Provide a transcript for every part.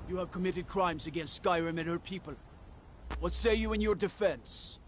You have committed crimes against Skyrim and her people. What say you in your defense?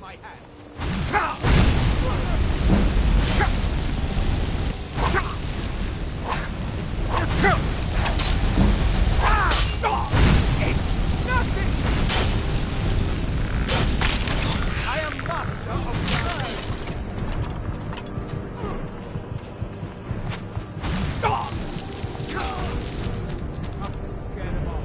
my hand. It's nothing! I am master of time. Must have scared him off.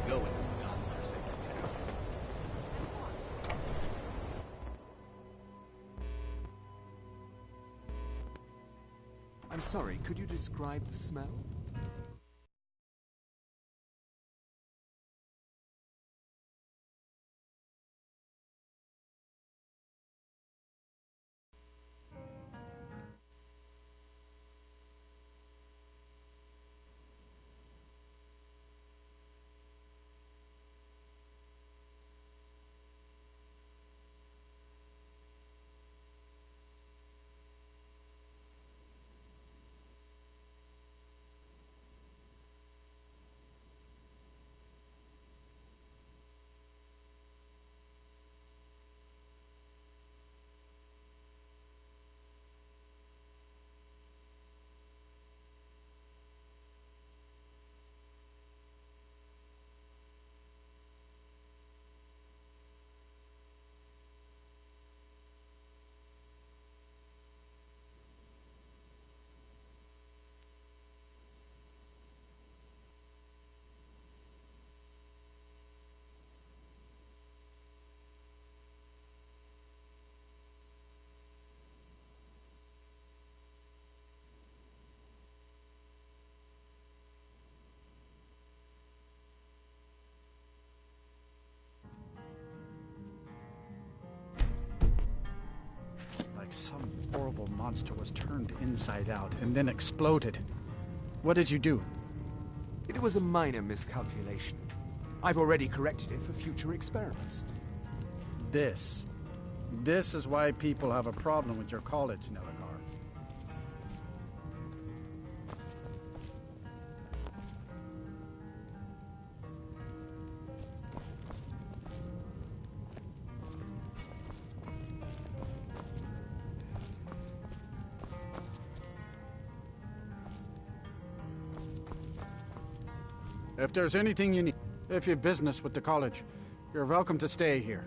go when its guns are simply terrible. I'm sorry, could you describe the smell? Like some horrible monster was turned inside out and then exploded. What did you do? It was a minor miscalculation. I've already corrected it for future experiments. This is why people have a problem with your college, Nelligar. If there's anything you need, if you've business with the college, you're welcome to stay here.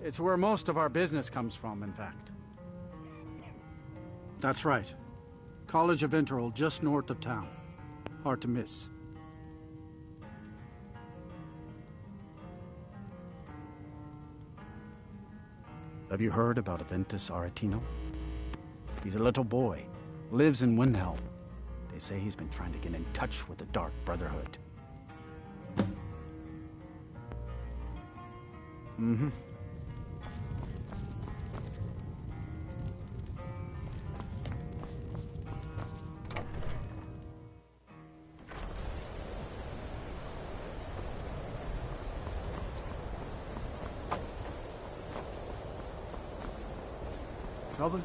It's where most of our business comes from, in fact. That's right. College of Interval, just north of town. Hard to miss. Have you heard about Aventus Aretino? He's a little boy, lives in Windhelm. They say he's been trying to get in touch with the Dark Brotherhood. Mm-hmm. Trouble?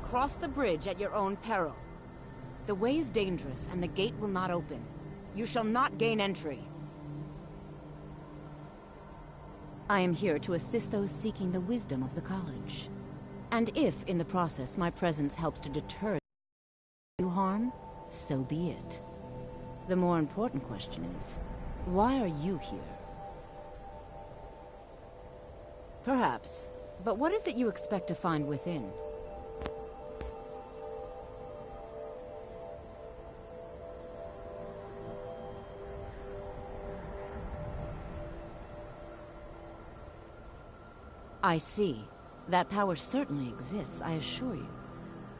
Cross the bridge at your own peril. The way is dangerous, and the gate will not open. You shall not gain entry. I am here to assist those seeking the wisdom of the college. And if, in the process, my presence helps to deter you harm, so be it. The more important question is, why are you here? Perhaps, but what is it you expect to find within? I see. That power certainly exists, I assure you.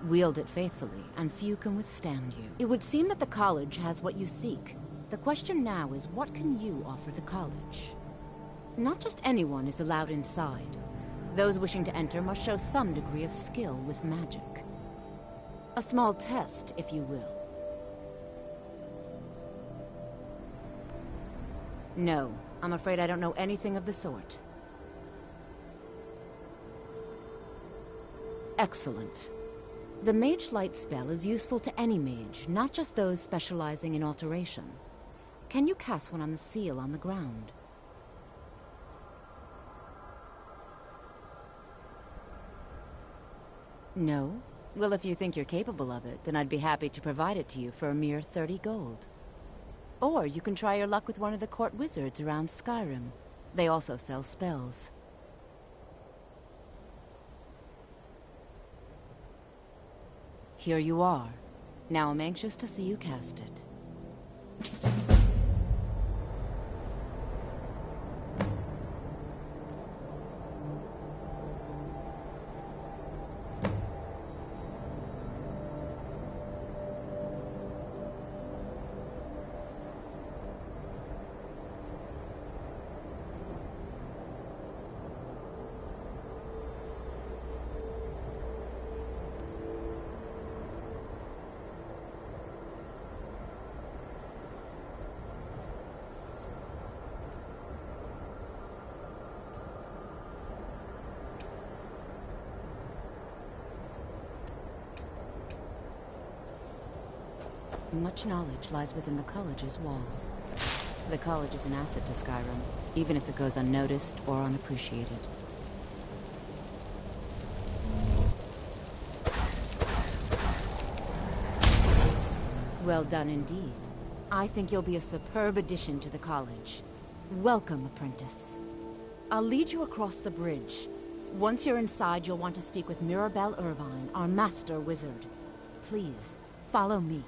Wield it faithfully, and few can withstand you. It would seem that the college has what you seek. The question now is, what can you offer the college? Not just anyone is allowed inside. Those wishing to enter must show some degree of skill with magic. A small test, if you will. No, I'm afraid I don't know anything of the sort. Excellent. The Mage Light spell is useful to any mage, not just those specializing in alteration. Can you cast one on the seal on the ground? No? Well, if you think you're capable of it, then I'd be happy to provide it to you for a mere 30 gold. Or you can try your luck with one of the court wizards around Skyrim. They also sell spells. Here you are. Now I'm anxious to see you cast it. Much knowledge lies within the college's walls. The college is an asset to Skyrim, even if it goes unnoticed or unappreciated. Well done indeed. I think you'll be a superb addition to the college. Welcome, apprentice. I'll lead you across the bridge. Once you're inside, you'll want to speak with Mirabelle Irvine, our master wizard. Please, follow me.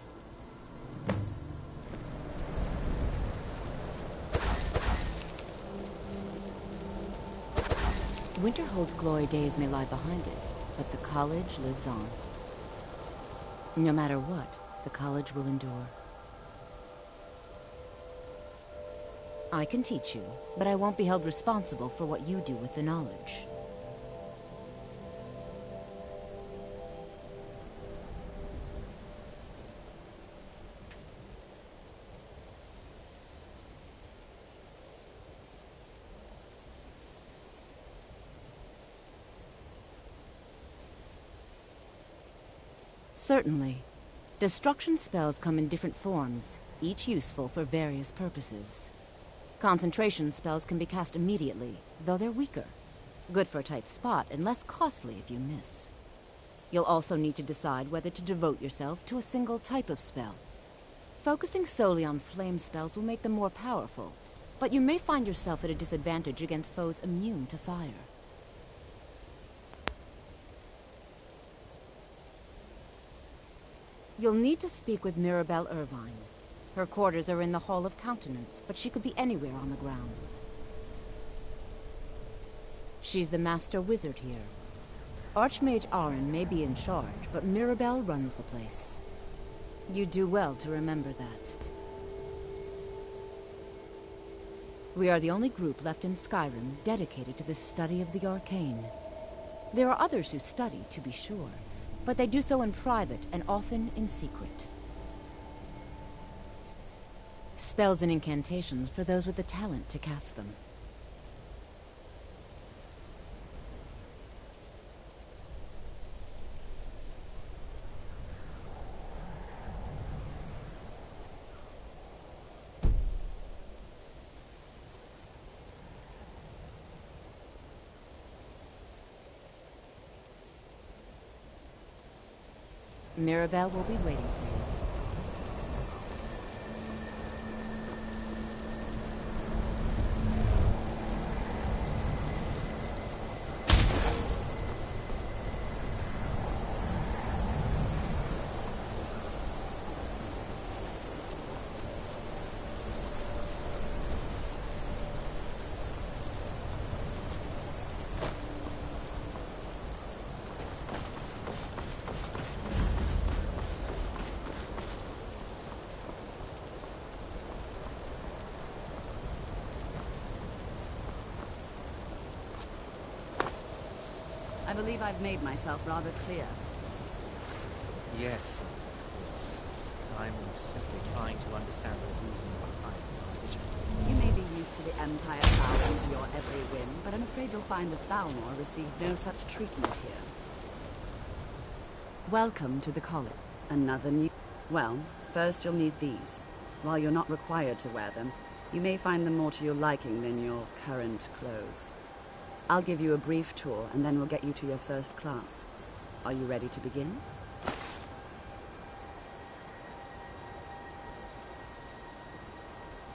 Winterhold's glory days may lie behind it, but the college lives on. No matter what, the college will endure. I can teach you, but I won't be held responsible for what you do with the knowledge. Certainly. Destruction spells come in different forms, each useful for various purposes. Concentration spells can be cast immediately, though they're weaker. Good for a tight spot and less costly if you miss. You'll also need to decide whether to devote yourself to a single type of spell. Focusing solely on flame spells will make them more powerful, but you may find yourself at a disadvantage against foes immune to fire. You'll need to speak with Mirabelle Irvine. Her quarters are in the Hall of Countenance, but she could be anywhere on the grounds. She's the master wizard here. Archmage Aaron may be in charge, but Mirabelle runs the place. You do well to remember that. We are the only group left in Skyrim dedicated to the study of the arcane. There are others who study, to be sure, but they do so in private and often in secret. Spells and incantations for those with the talent to cast them. Mirabelle will be waiting for you. I believe I've made myself rather clear. Yes, of course. I'm simply trying to understand the reason behind the decision. You may be used to the Empire bowing to your every whim, but I'm afraid you'll find the Thalmor received no such treatment here. Welcome to the college. Another new... Well, first you'll need these. While you're not required to wear them, you may find them more to your liking than your current clothes. I'll give you a brief tour, and then we'll get you to your first class. Are you ready to begin?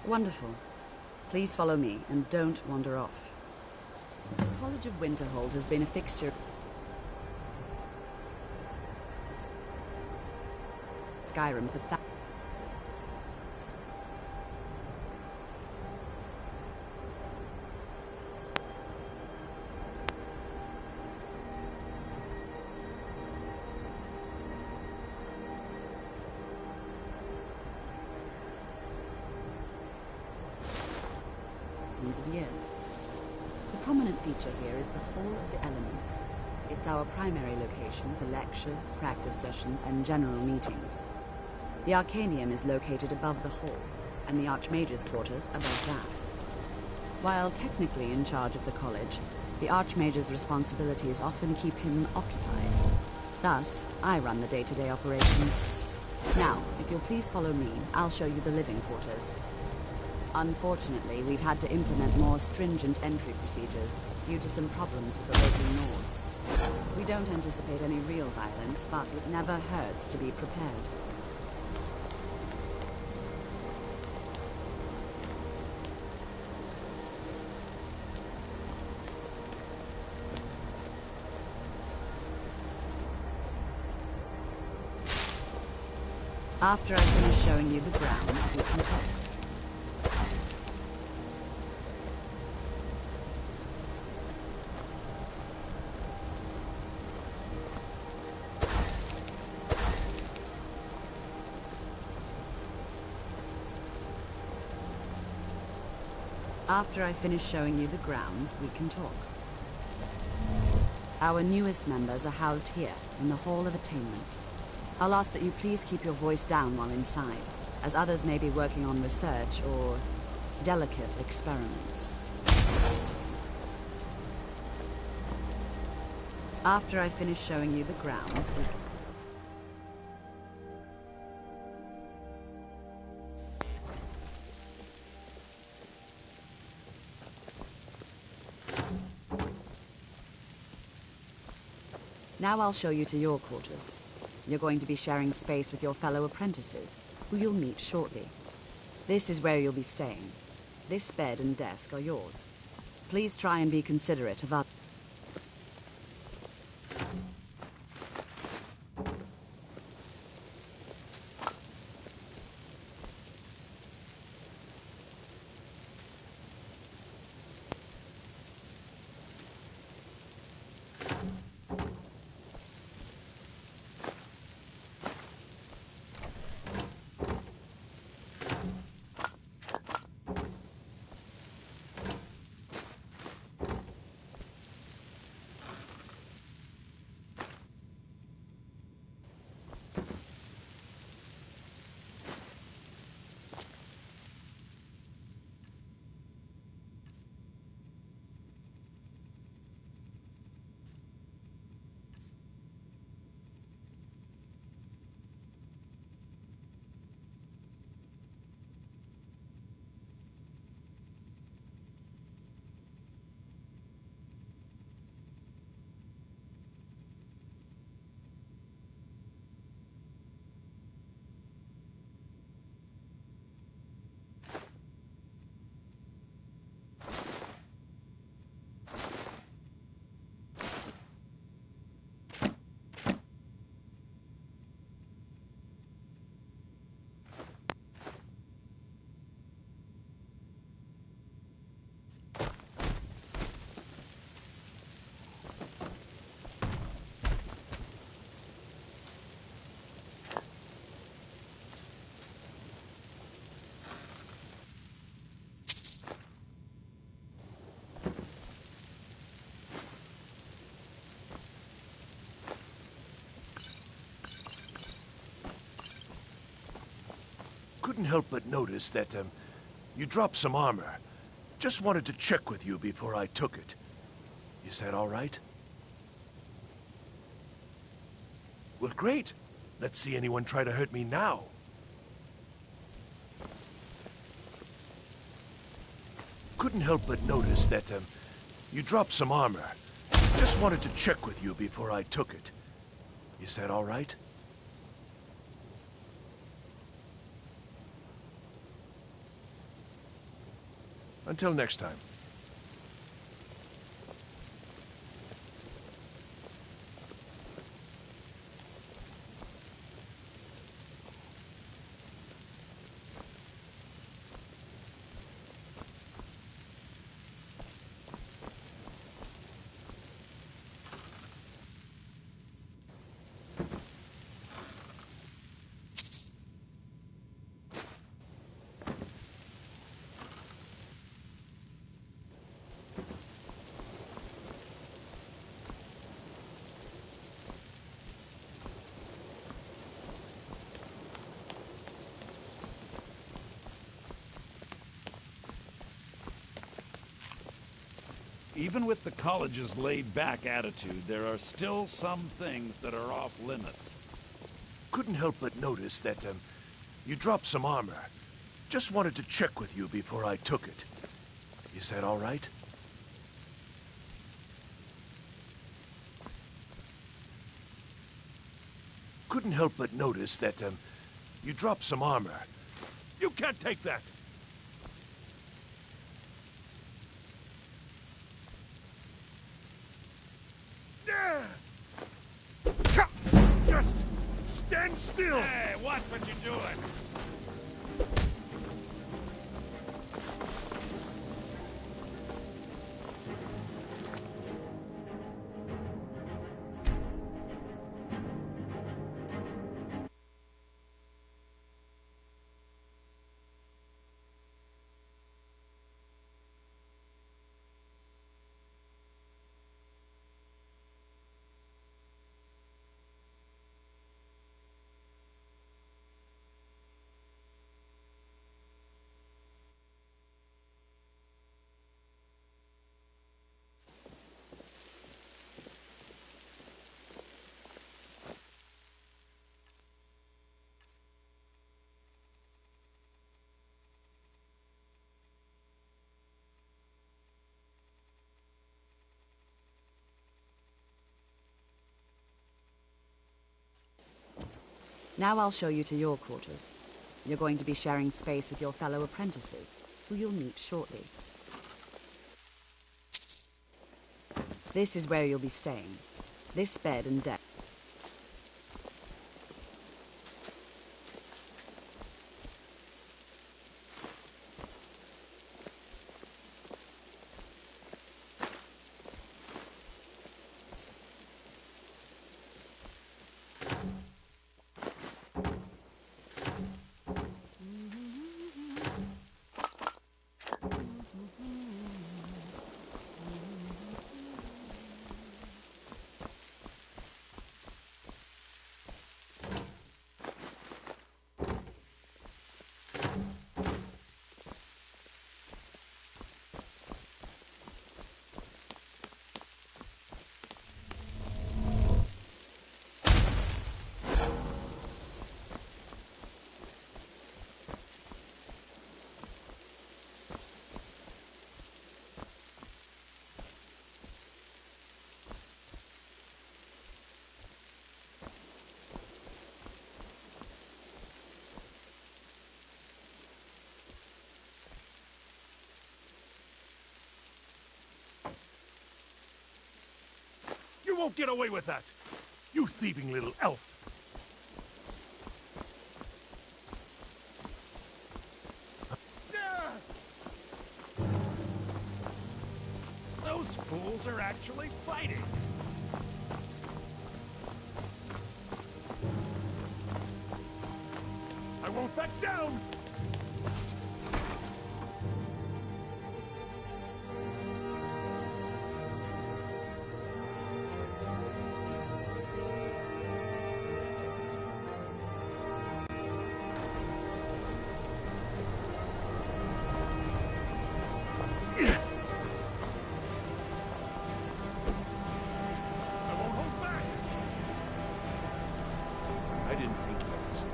Wonderful. Please follow me, and don't wander off. The College of Winterhold has been a fixture Skyrim for thousands of years. The prominent feature here is the Hall of the Elements. It's our primary location for lectures, practice sessions, and general meetings. The Arcanium is located above the hall, and the Archmage's quarters above that. While technically in charge of the college, the Archmage's responsibilities often keep him occupied. Thus, I run the day-to-day operations. Now, if you'll please follow me, I'll show you the living quarters. Unfortunately, we've had to implement more stringent entry procedures due to some problems with the local Nords. We don't anticipate any real violence, but it never hurts to be prepared. After I finish showing you the grounds, we can talk. After I finish showing you the grounds, we can talk. Our newest members are housed here, in the Hall of Attainment. I'll ask that you please keep your voice down while inside, as others may be working on research or delicate experiments. After I finish showing you the grounds, we can... Now I'll show you to your quarters. You're going to be sharing space with your fellow apprentices, who you'll meet shortly. This is where you'll be staying. This bed and desk are yours. Please try and be considerate of others. Couldn't help but notice that, you dropped some armor. Just wanted to check with you before I took it. Is that all right? Well, great. Let's see anyone try to hurt me now. Couldn't help but notice that, you dropped some armor. Just wanted to check with you before I took it. Is that all right? Until next time. Even with the college's laid-back attitude, there are still some things that are off-limits. Couldn't help but notice that, you dropped some armor. Just wanted to check with you before I took it. Is that all right? Couldn't help but notice that, you dropped some armor. You can't take that! Just stand still! Hey, watch what you're doing! Now I'll show you to your quarters. You're going to be sharing space with your fellow apprentices, who you'll meet shortly. This is where you'll be staying. This bed and deck. You won't get away with that! You thieving little elf! Those fools are actually fighting! I won't back down! I didn't think you had to stop.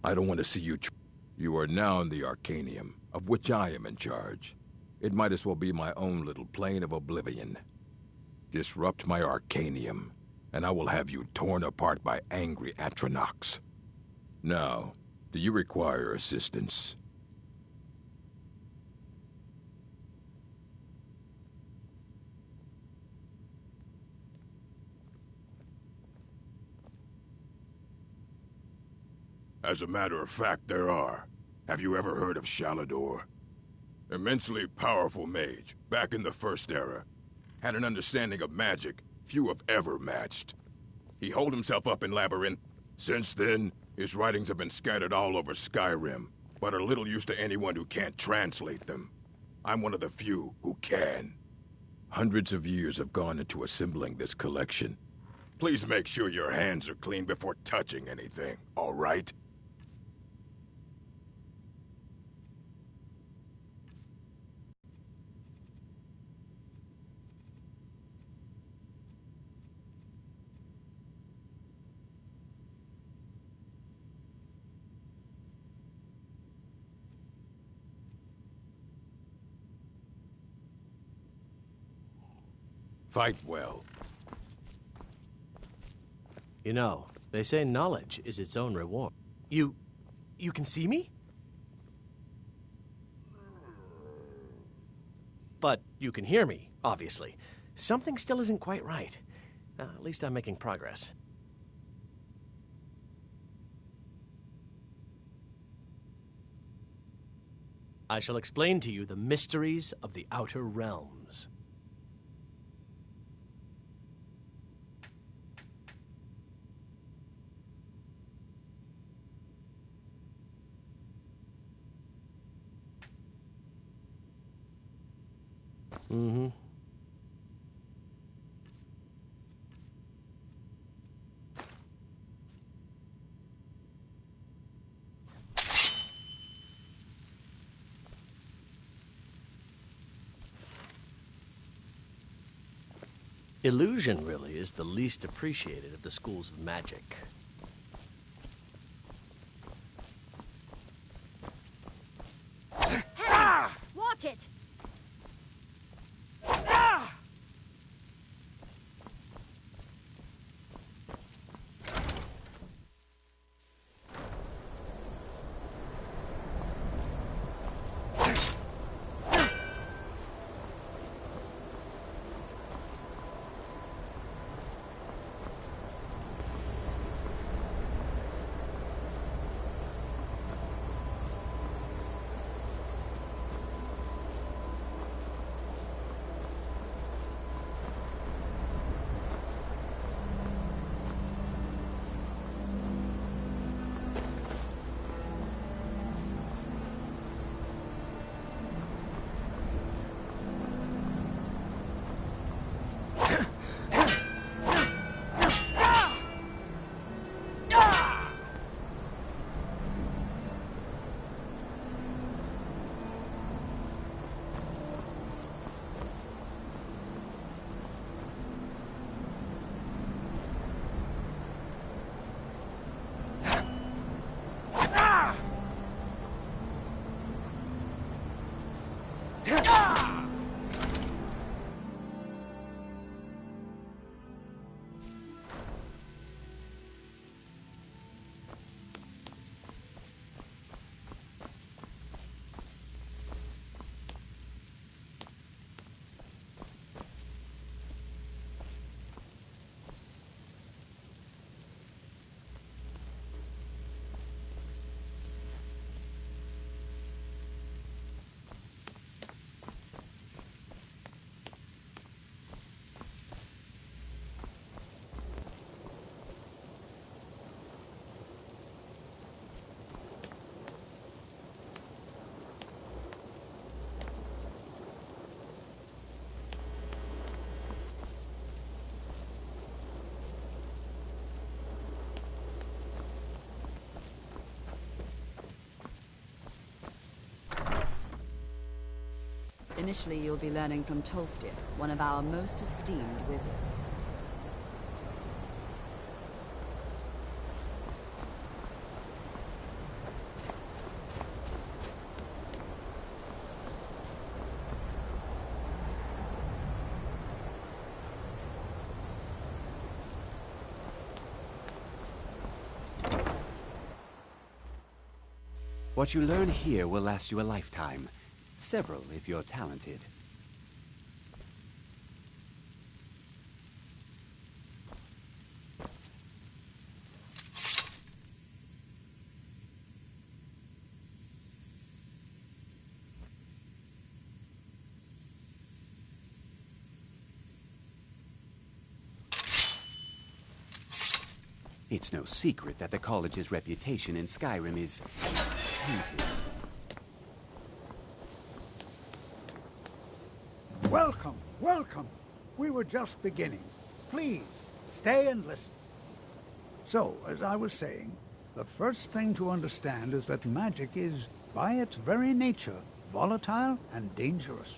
I don't want to see you You are now in the Arcanium, of which I am in charge. It might as well be my own little plane of oblivion. Disrupt my Arcanium, and I will have you torn apart by angry Atronachs. Now, do you require assistance? As a matter of fact, there are. Have you ever heard of Shalador? Immensely powerful mage, back in the First Era. Had an understanding of magic few have ever matched. He holed himself up in Labyrinth. Since then, his writings have been scattered all over Skyrim, but are little use to anyone who can't translate them. I'm one of the few who can. Hundreds of years have gone into assembling this collection. Please make sure your hands are clean before touching anything, all right? Fight well. You know, they say knowledge is its own reward. You can see me? But you can hear me, obviously. Something still isn't quite right. At least I'm making progress. I shall explain to you the mysteries of the Outer Realms. Mm-hmm. Illusion, really, is the least appreciated of the schools of magic. Watch it! Initially, you'll be learning from Tolfdir, one of our most esteemed wizards. What you learn here will last you a lifetime. Several, if you're talented. It's no secret that the college's reputation in Skyrim is tainted. Welcome, welcome. We were just beginning. Please, stay and listen. So, as I was saying, the first thing to understand is that magic is, by its very nature, volatile and dangerous.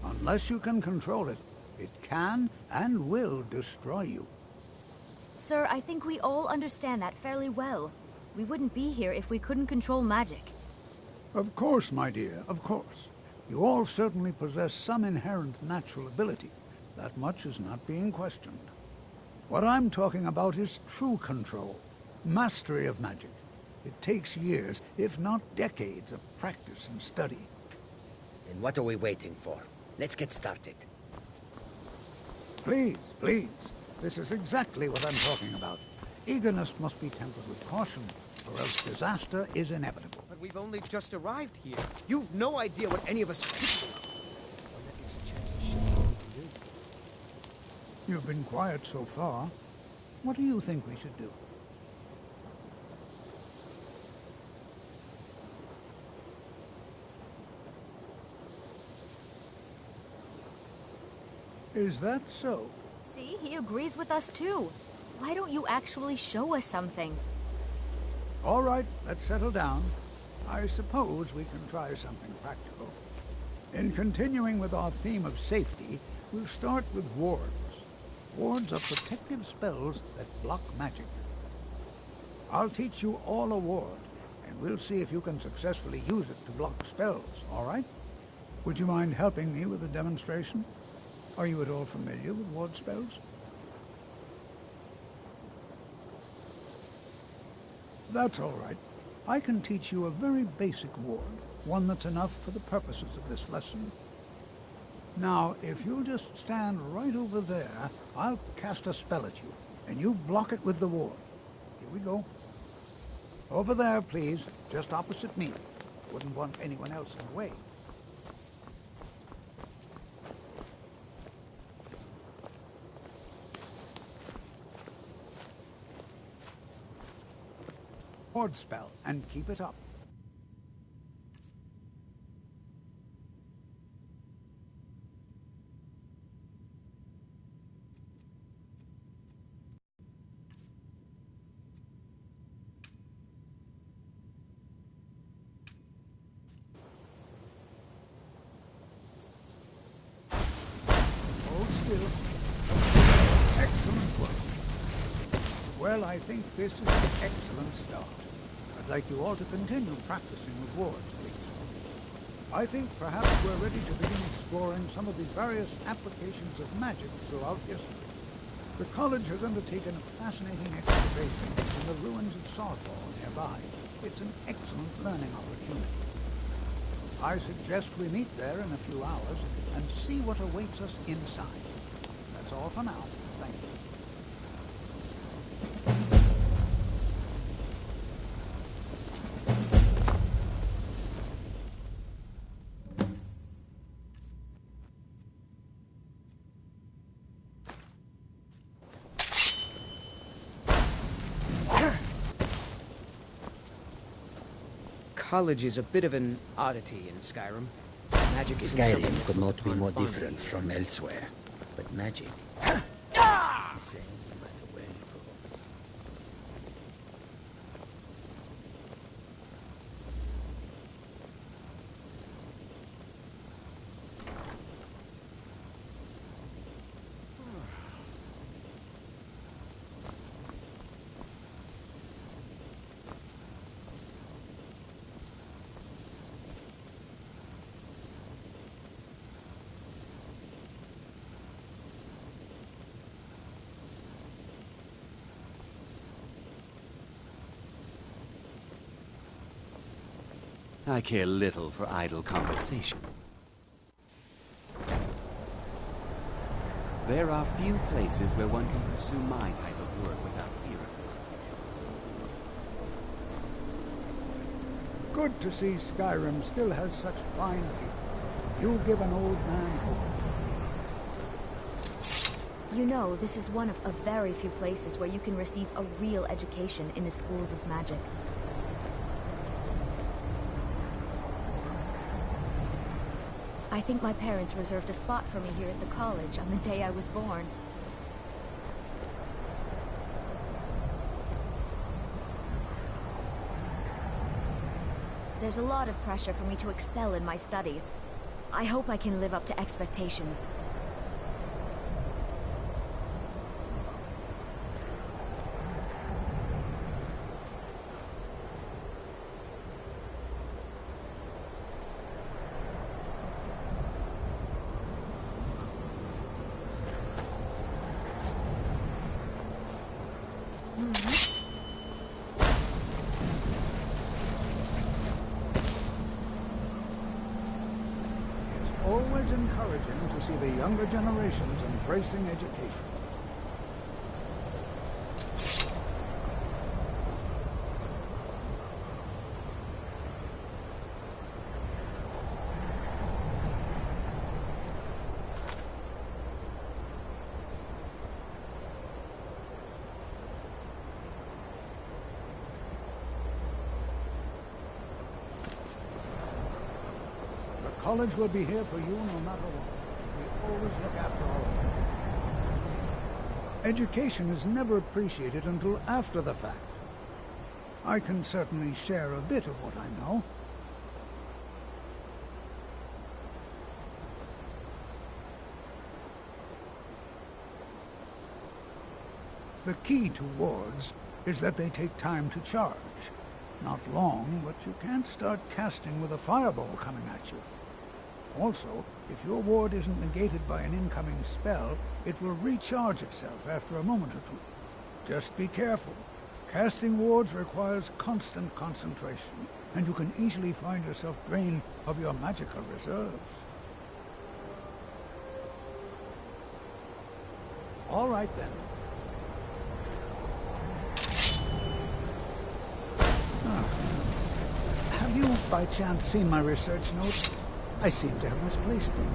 Unless you can control it, it can and will destroy you. Sir, I think we all understand that fairly well. We wouldn't be here if we couldn't control magic. Of course, my dear, of course. You all certainly possess some inherent natural ability. That much is not being questioned. What I'm talking about is true control, mastery of magic. It takes years, if not decades, of practice and study. Then what are we waiting for? Let's get started. Please, please. This is exactly what I'm talking about. Eagerness must be tempered with caution, or else disaster is inevitable. But we've only just arrived here. You've no idea what any of us are capable of. One that gives a chance to show what we can do. You've been quiet so far. What do you think we should do? Is that so? See, he agrees with us too. Why don't you actually show us something? All right, let's settle down. I suppose we can try something practical. In continuing with our theme of safety, we'll start with wards. Wards are protective spells that block magic. I'll teach you all a ward, and we'll see if you can successfully use it to block spells, all right? Would you mind helping me with a demonstration? Are you at all familiar with ward spells? That's all right. I can teach you a very basic ward, one that's enough for the purposes of this lesson. Now, if you'll just stand right over there, I'll cast a spell at you, and you block it with the ward. Here we go. Over there, please, just opposite me. Wouldn't want anyone else in the way. Ward spell, and keep it up. Hold still. Excellent work. Well, I think this is an excellent start. I'd like you all to continue practicing with wards, please. I think perhaps we're ready to begin exploring some of the various applications of magic throughout history. The college has undertaken a fascinating excavation in the ruins of Sarthal nearby. It's an excellent learning opportunity. I suggest we meet there in a few hours and see what awaits us inside. That's all for now. Thank you. College is a bit of an oddity in Skyrim. Magic isn't something Skyrim that's could not looked be upon more fondly different here. from elsewhere. But magic is the same no matter where you go. I care little for idle conversation. There are few places where one can pursue my type of work without fear of it. Good to see Skyrim still has such fine people. You give an old man hope. You know, this is one of a very few places where you can receive a real education in the schools of magic. I think my parents reserved a spot for me here at the college on the day I was born. There's a lot of pressure for me to excel in my studies. I hope I can live up to expectations. Always encouraging to see the younger generations embracing education. The college will be here for you no matter what. We always look after all of you. Education is never appreciated until after the fact. I can certainly share a bit of what I know. The key to wards is that they take time to charge. Not long, but you can't start casting with a fireball coming at you. Also, if your ward isn't negated by an incoming spell, it will recharge itself after a moment or two. Just be careful. Casting wards requires constant concentration, and you can easily find yourself drained of your magical reserves. All right then. Have you, by chance, seen my research notes? I seem to have misplaced them.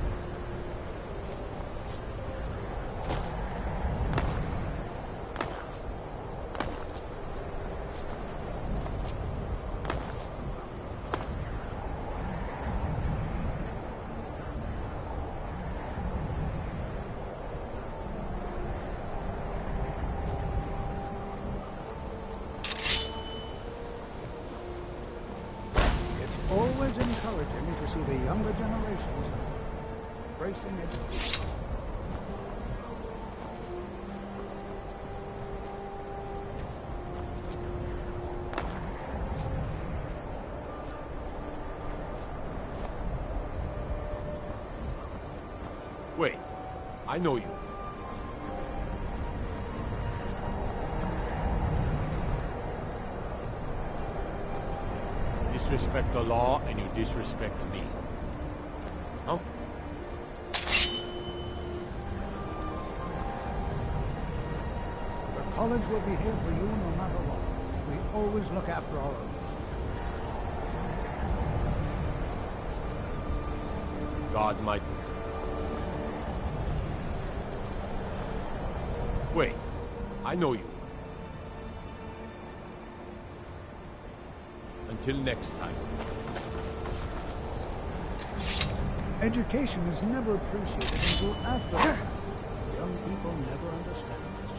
Always encouraging to see the younger generations embracing education. Wait, I know you. Disrespect the law, and you disrespect me. Huh? The college will be here for you no matter what. We always look after all of you. God might... Wait, I know you. Until next time. Education is never appreciated until after the fact. Young people never understand this.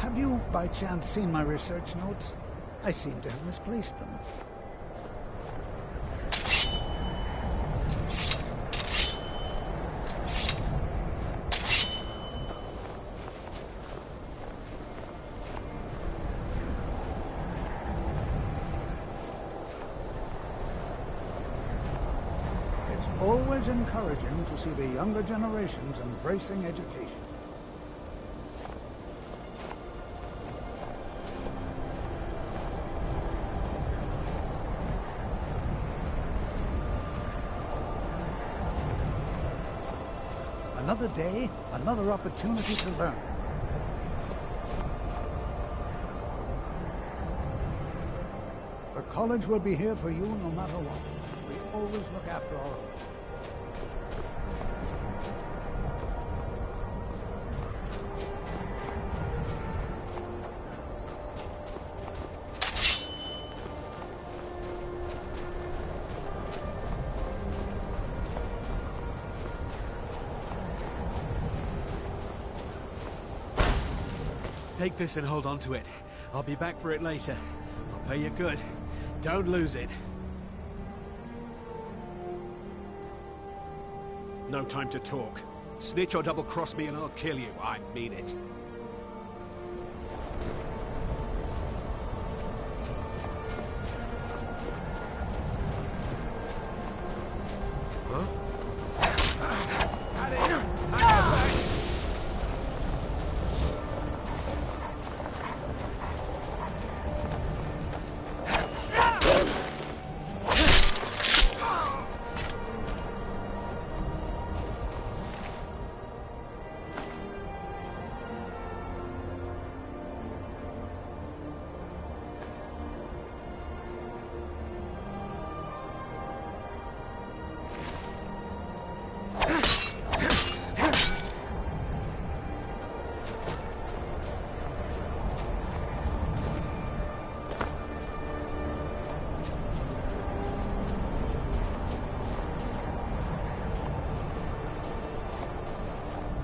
Have you, by chance, seen my research notes? I seem to have misplaced them. always encouraging to see the younger generations embracing education. Another day, another opportunity to learn. The college will be here for you no matter what. We always look after our own. Take this and hold on to it. I'll be back for it later. I'll pay you good. Don't lose it. No time to talk. Snitch or double-cross me and I'll kill you. I mean it.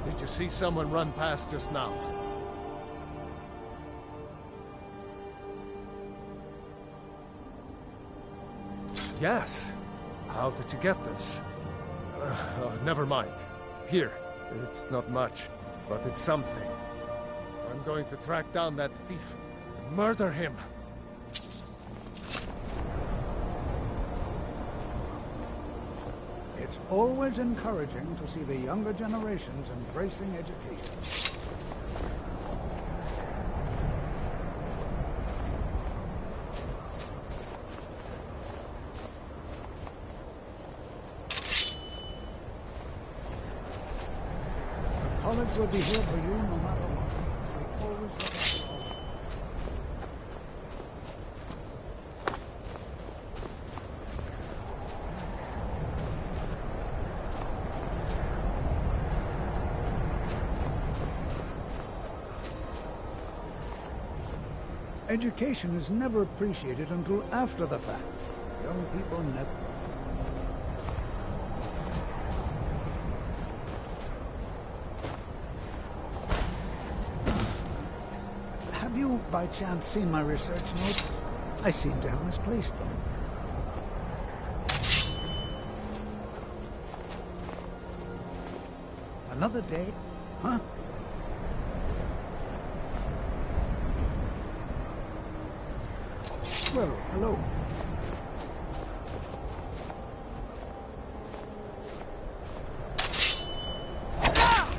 Did you see someone run past just now? Yes. How did you get this? Never mind. Here. It's not much, but it's something. I'm going to track down that thief and murder him. It's always encouraging to see the younger generations embracing education. The college will be here for you no matter what. We always look after all. Education is never appreciated until after the fact. Young people never. Have you, by chance, seen my research notes? I seem to have misplaced them. Another day? Huh? Well, hello.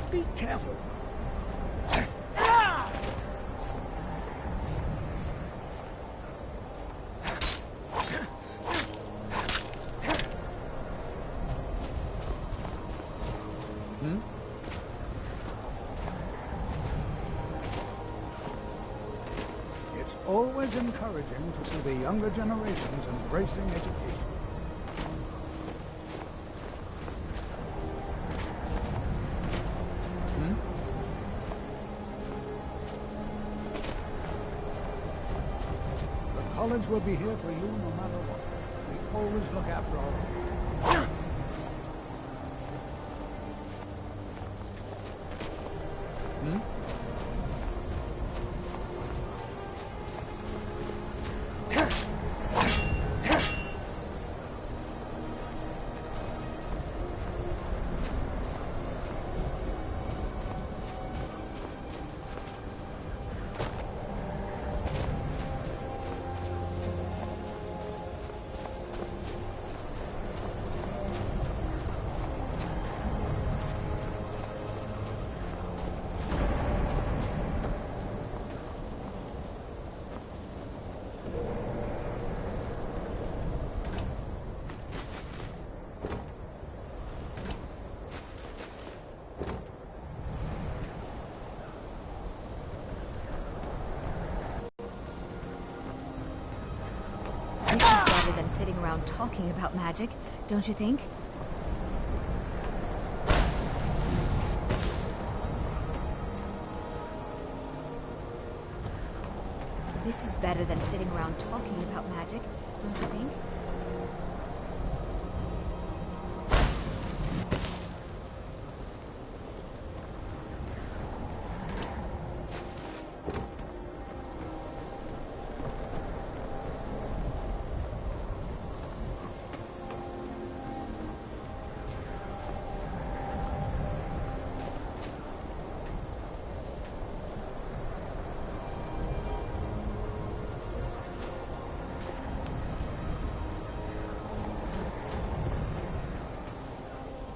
Be careful. It's always encouraging to see the younger generations embracing education. The college will be here for you no matter what. We always look after our own. sitting around talking about magic, don't you think? This is better than sitting around talking about magic, don't you think?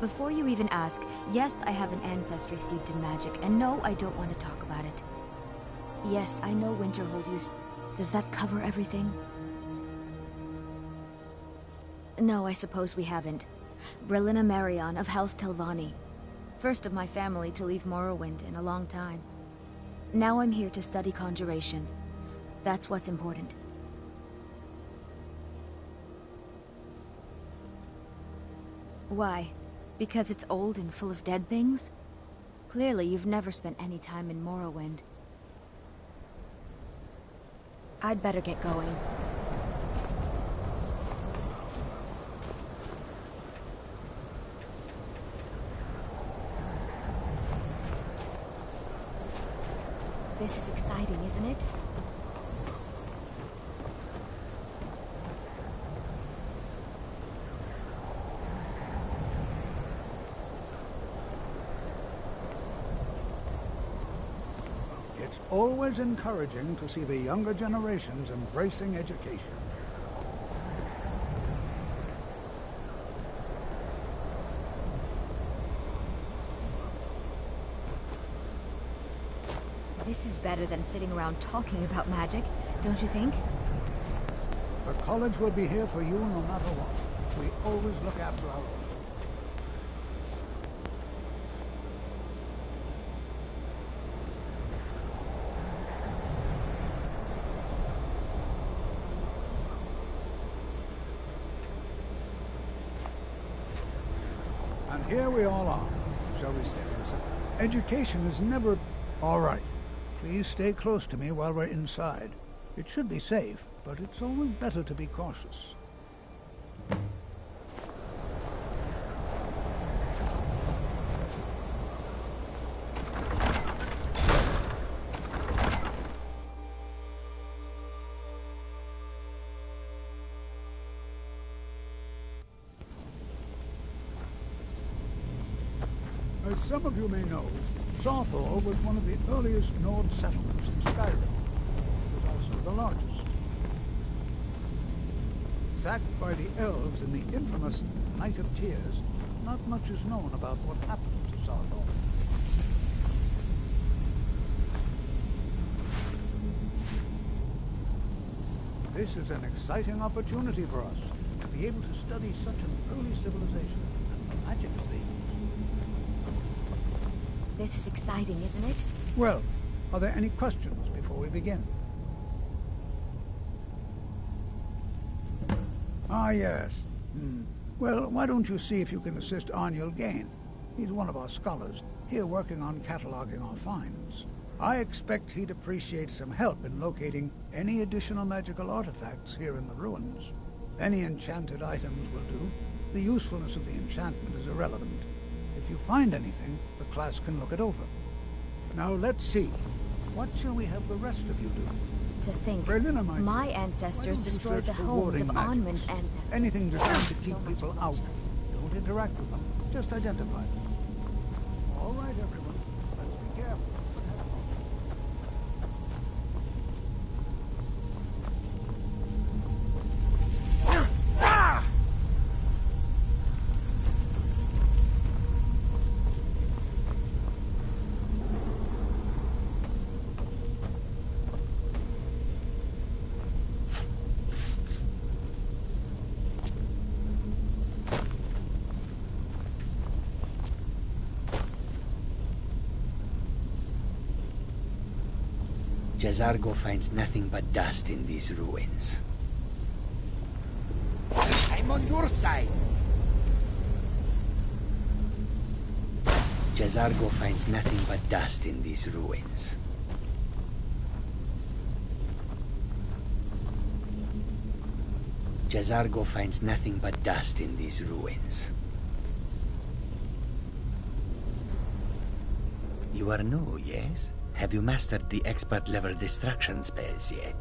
Before you even ask, yes, I have an ancestry steeped in magic, and no, I don't want to talk about it. Yes, I know Winterhold used... Does that cover everything? No, I suppose we haven't. Brelina Marion of House Telvanni. First of my family to leave Morrowind in a long time. Now I'm here to study conjuration. That's what's important. Why? Because it's old and full of dead things? Clearly, you've never spent any time in Morrowind. I'd better get going. This is exciting, isn't it? It's always encouraging to see the younger generations embracing education. This is better than sitting around talking about magic, don't you think? The college will be here for you no matter what. We always look after our own. And here we all are. Shall we step inside? Education is never... All right. Please stay close to me while we're inside. It should be safe, but it's always better to be cautious. As some of you may know, Sawthor was one of the earliest Nord settlements in Skyrim. It was also the largest. Sacked by the elves in the infamous Night of Tears, not much is known about what happened to Sawthor. This is an exciting opportunity for us to be able to study such an early civilization and the magic they use. This is exciting, isn't it? Well, are there any questions before we begin? Ah, yes. Well, why don't you see if you can assist Arniel Gain? He's one of our scholars, here working on cataloging our finds. I expect he'd appreciate some help in locating any additional magical artifacts here in the ruins. Any enchanted items will do. The usefulness of the enchantment is irrelevant. If you find anything, the class can look it over. Now let's see. What shall we have the rest of you do? To think, Brelina, my ancestors destroyed the homes of Onmund's ancestors. Anything designed to keep people out. Don't interact with them. Just identify them. All right, everyone. Let's be careful. Jazargo finds nothing but dust in these ruins. your side. Jazargo finds nothing but dust in these ruins. Jazargo finds nothing but dust in these ruins. You are new, yes? Have you mastered the expert-level destruction spells yet?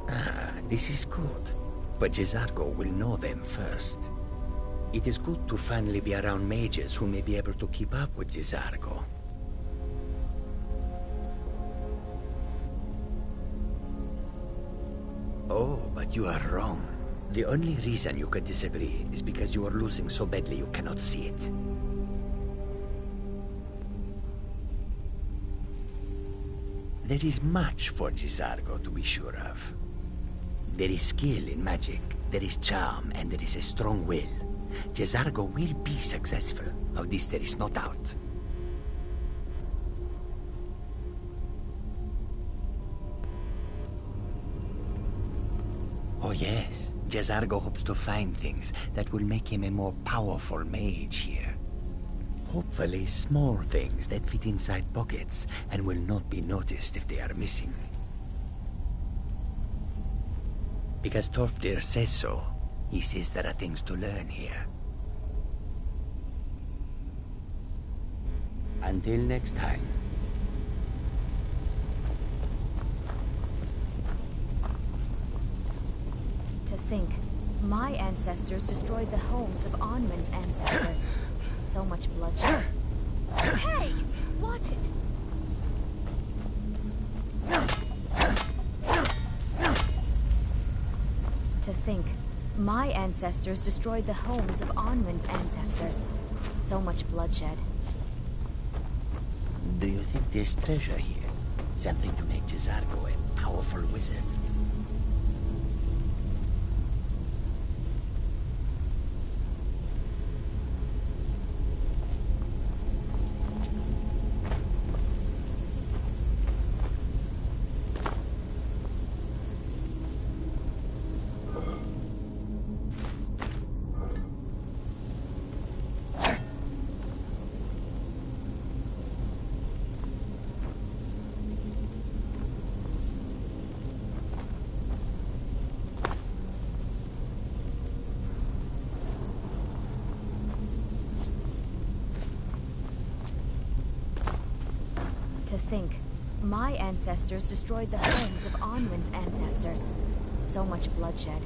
Ah, this is good. But Jazargo will know them first. It is good to finally be around mages who may be able to keep up with Jazargo. Oh, but you are wrong. The only reason you could disagree is because you are losing so badly you cannot see it. There is much for Jazargo to be sure of. There is skill in magic, there is charm, and there is a strong will. Jazargo will be successful. Of this there is no doubt. Oh yes, Jazargo hopes to find things that will make him a more powerful mage here. Hopefully small things that fit inside pockets and will not be noticed if they are missing. Because Torfdir says so. He says there are things to learn here. Until next time. To think, my ancestors destroyed the homes of Onman's ancestors. So much bloodshed. Hey! Watch it! To think, my ancestors destroyed the homes of Onman's ancestors. So much bloodshed. Do you think there's treasure here? Something to make Jazargo a powerful wizard? To think, my ancestors destroyed the homes of Onman's ancestors. So much bloodshed.